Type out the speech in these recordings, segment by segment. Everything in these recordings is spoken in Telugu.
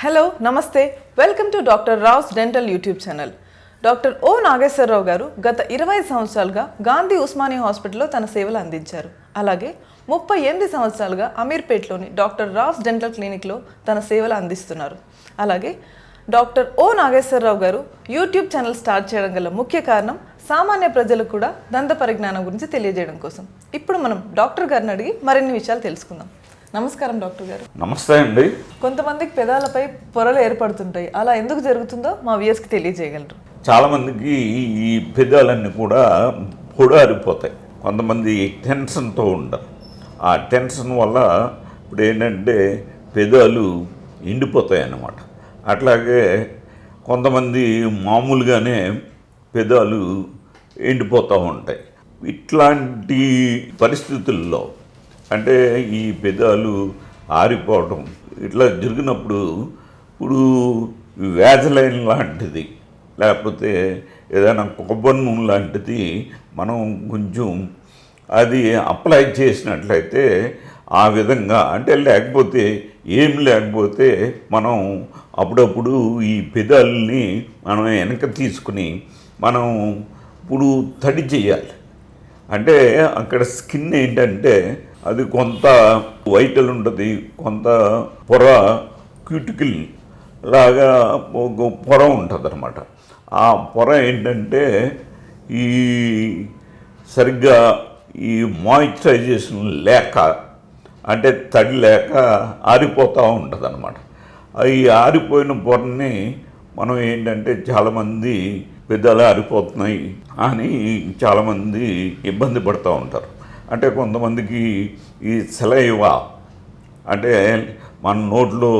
హలో నమస్తే welcome to doctor Rao's dental YouTube channel. Doctor O Nageswararao గారు గత 20 సంవత్సరాలుగా గాంధీ ఉస్మానియా హాస్పిటల్లో తన సేవలు అందించారు. అలాగే 38 సంవత్సరాలుగా అమీర్పేట్లోని డాక్టర్ రావ్స్ డెంటల్ క్లినిక్లో తన సేవలు అందిస్తున్నారు. అలాగే డాక్టర్ ఓ నాగేశ్వరరావు గారు యూట్యూబ్ ఛానల్ స్టార్ట్ చేయడం గల ముఖ్య కారణం సామాన్య ప్రజలకు కూడా దంత పరిజ్ఞానం గురించి తెలియజేయడం కోసం. ఇప్పుడు మనం డాక్టర్ గారిని అడిగి మరిన్ని విషయాలు తెలుసుకుందాం. నమస్కారం డాక్టర్ గారు. నమస్తే అండి. కొంతమందికి పెదాలపై పొరలు ఏర్పడుతుంటాయి, అలా ఎందుకు జరుగుతుందో మా వ్యూయర్స్కి తెలియజేయగలరు? చాలామందికి ఈ పెదాలన్నీ కూడా పొడారిపోతాయి. కొంతమంది టెన్షన్తో ఉండరు. ఆ టెన్షన్ వల్ల ఇప్పుడు ఏంటంటే పెదాలు ఎండిపోతాయి అన్నమాట. అట్లాగే కొంతమంది మామూలుగానే పెదాలు ఎండిపోతూ ఉంటాయి. ఇట్లాంటి పరిస్థితుల్లో అంటే ఈ పెదాలు ఆరిపోవడం ఇట్లా జరిగినప్పుడు ఇప్పుడు వ్యాజలైన్ లాంటిది లేకపోతే ఏదైనా కొబ్బరి నూనె లాంటిది మనం కొంచెం అది అప్లై చేసినట్లయితే ఆ విధంగా అంటే లేకపోతే ఏం లేకపోతే మనం అప్పుడప్పుడు ఈ పెదాలని మనం వెనక తీసుకుని మనం ఇప్పుడు తడి చేయాలి. అంటే అక్కడ స్కిన్ ఏంటంటే అది కొంత వైటల్ ఉంటుంది, కొంత పొర క్యూటికల్ లాగా పొర ఉంటుంది అన్నమాట. ఆ పొర ఏంటంటే ఈ సరిగ్గా ఈ మాయిశ్చరైజేషన్ లేక అంటే తడి లేక ఆరిపోతూ ఉంటుంది అన్నమాట. ఈ ఆరిపోయిన పొరని మనం ఏంటంటే చాలామంది పెదాలు ఆరిపోతున్నాయి అని చాలామంది ఇబ్బంది పడుతూ ఉంటారు. అంటే కొంతమందికి ఈ సెలైవా అంటే మన నోట్లో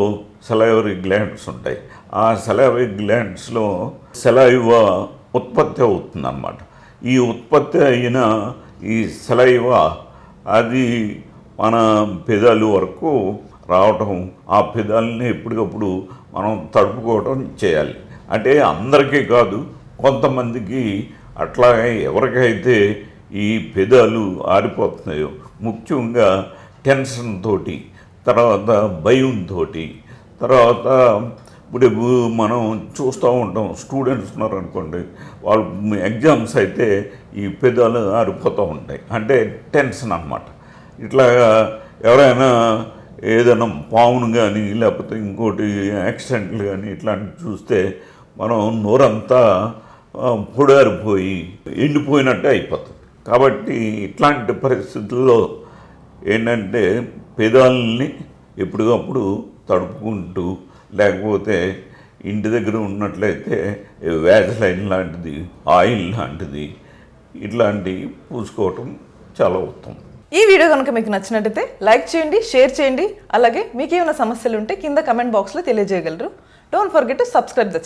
సెలైవరీ గ్లాండ్స్ ఉంటాయి. ఆ సెలైవరీ గ్లాండ్స్లో సెలైవా ఉత్పత్తి అవుతుంది అన్నమాట. ఈ ఉత్పత్తి అయిన ఈ సెలైవా అది మన పెదాలు వరకు రావటం, ఆ పెదాలని ఎప్పటికప్పుడు మనం తడుపుకోవడం చేయాలి. అంటే అందరికీ కాదు, కొంతమందికి అట్లాగే ఎవరికైతే ఈ పెదాలు ఆరిపోతున్నాయో ముఖ్యంగా టెన్షన్ తోటి, తర్వాత భయంతో, తర్వాత ఇప్పుడు మనం చూస్తూ ఉంటాం స్టూడెంట్స్ ఉన్నారనుకోండి, వాళ్ళు ఎగ్జామ్స్ అయితే ఈ పెదాలు ఆరిపోతూ ఉంటాయి. అంటే టెన్షన్ అన్నమాట. ఇట్లా ఎవరైనా ఏదైనా పావును కానీ లేకపోతే ఇంకోటి యాక్సిడెంట్లు కానీ ఇట్లాంటివి చూస్తే మనం నోరంతా పొడారిపోయి ఎండిపోయినట్టే అయిపోతుంది. కాబట్టి ఇట్లాంటి పరిస్థితుల్లో ఏంటంటే పెదాలని ఎప్పటికప్పుడు తడుపుకుంటూ లేకపోతే ఇంటి దగ్గర ఉన్నట్లయితే వ్యాజలైన్ లాంటిది, ఆయిల్ లాంటిది ఇట్లాంటివి పూసుకోవటం చాలా ఉత్తమం. ఈ వీడియో కనుక మీకు నచ్చినట్టయితే లైక్ చేయండి, షేర్ చేయండి. అలాగే మీకు ఏమైనా సమస్యలు ఉంటే కింద కమెంట్ బాక్స్లో తెలియజేయగలరు. Don't forget to subscribe the channel.